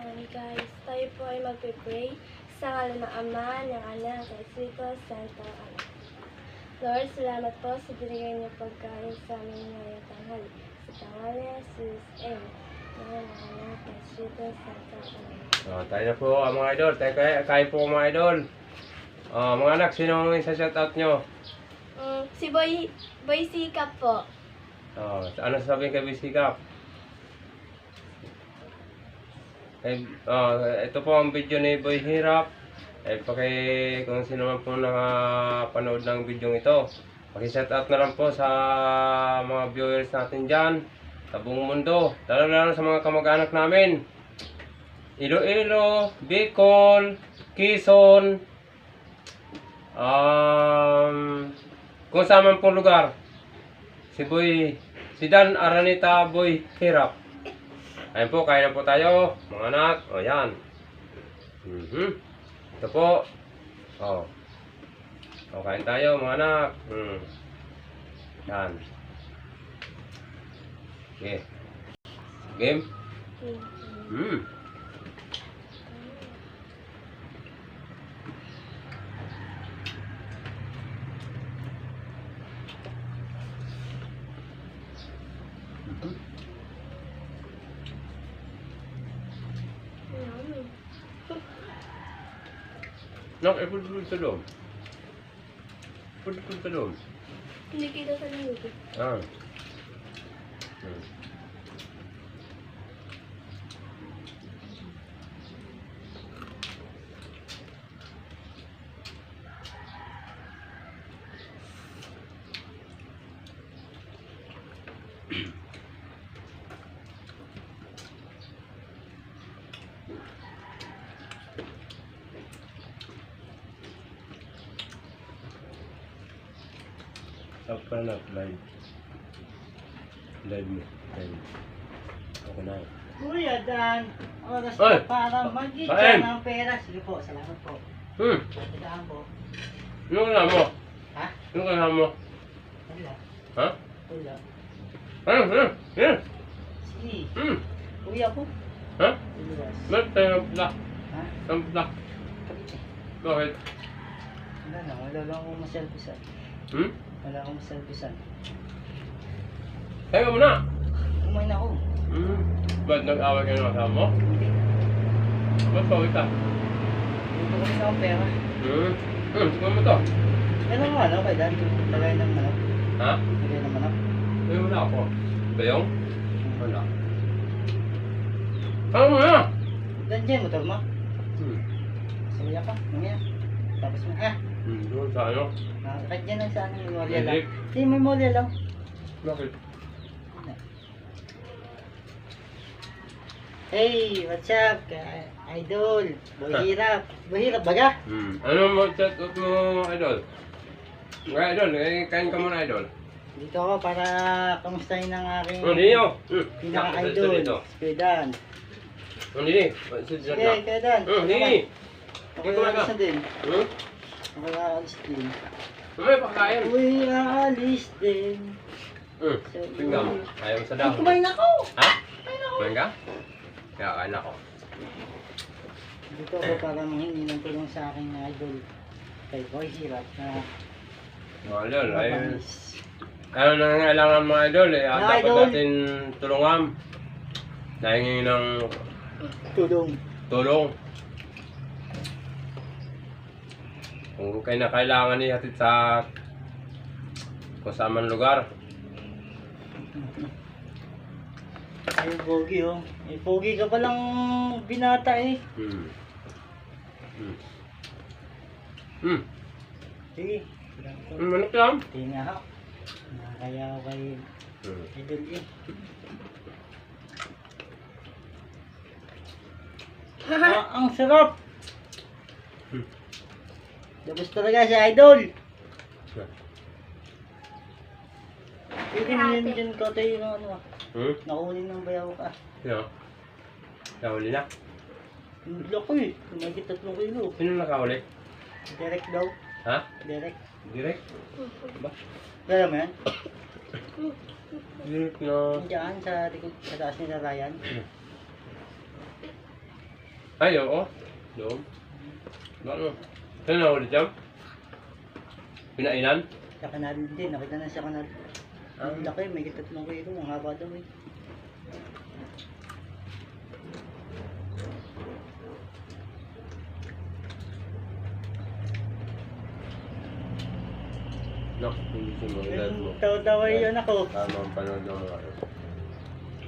Guys, tayo po ay magpipray sa ngalan ng Ama, ng Anak, ng Espiritu Santo. Amen. Lord, salamat po sa binigay niyo pagkain sa amin ngayong tanghali. Sa pangalan ni Jesus, Amen. Ng Anak, ng Espiritu Santo. Amen. Tayo na po mga idol. Tayo kain po mga idol. Mga anak, sino ang isa-shoutout nyo? Si Boy Sikap po. Ano sasabihin kay Bisikap? Ito po ang video ni Boy Hirap. Kung sino man po nakapanood ng video ito, paki-shoutout na lang po sa mga viewers natin dyan sa buong mundo, lalo sa mga kamag-anak namin, Iloilo, Bicol, Quezon, kung saan man po lugar. Si Dan Aranita Boy Hirap. Ayan po, kain na po tayo, mga anak. O, yan. Ito po. Kain tayo, mga anak. Yan. Okay. Game? Nak, pul sa loob. Pul sa loob. Hindi kita sa loob. Apa nak live? Live mo. Live. Ako na. Kuya Dan, oras Oy! na para mag-itcha Kain! ng pera. Sige po, salamat po. Tandaan po. Ano ka mo? Ha? Ano ka mo? Wala. Ha? Wala. Yan. Sige. Kuya ko. Ha? Wala. Ba't tayo ng black? Ha? Ng black? Kapit eh. Bakit? Wala na, wala lang akong maselfisan. Wala akong maselfisan. Tayo mo na! Kumain ako. Ba't nag-away kayo ng kasama mo? Hindi. Ba't pawit ka? Dito ko rin akong pera. Siguro mo to. Yan ang ano kay Dan, lagay ng manok. Ha? Lagay ng manok. Ay, wala ako. Bayong? Wala. Ano mo na? Dan dyan, motor mo. Saya ka, mamaya. Tapos mo, Doon sa ano? kahit dyan lang sa ano, memorya lang. Medic? Hindi, memorya lang. Bakit? Hey, what's up, idol? Bahirap. Bahirap baga? Ano mo chat out mo, idol? Mga idol, kain ka muna, idol. Dito ako para kamustahin ng aking Nino! pinaka-idol, Kuya Nini! Sige, Kuya Dan. Nini! Ako aalis na din. Ako aalis din. May pakain. Uy, aalis din. Tingnan mo. Ayaw sa Ay, dahon. kumain ako! Ha? Kumain ka? Kaya kain ako. Dito ako para manghingi ng tulong sa aking idol. Kay Boy Hirap na Mga idol, ay... mapanis. Ano nangangailangan mga idol eh. Mga Dapat idol. natin tulungan. Nahingi ng Tulong. Kung kayo na kailangan ihatid sa kung saan man lugar. Ay, pogi oh. Eh, pogi ka palang binata eh. Sige. Manok yan? Tingnan ako. Nakakaya ako kay idol eh. Ang sarap! Labas talaga si idol! Pwede mo yun dyan ka tayo ng ano ah. Nakunin ng bayaw ka. Sino? Nakahuli na? Laki eh. Kumagit 3 kilo. Sino nakahuli? Direct daw. Ha? Direct. Direct? Ba? Kaya mo yan? Direct na... Diyan sa likod, sa taas nila Ryan. Ay, oo. Doon. Ano? Saan na ulit yan? Pinainan? Sa kanal din, nakita na sa kanal. Ang laki, may 3 kilo, ang haba daw eh. No, hindi si mga dad mo. Tawa-tawa yun ako. Tama ang panood ng mga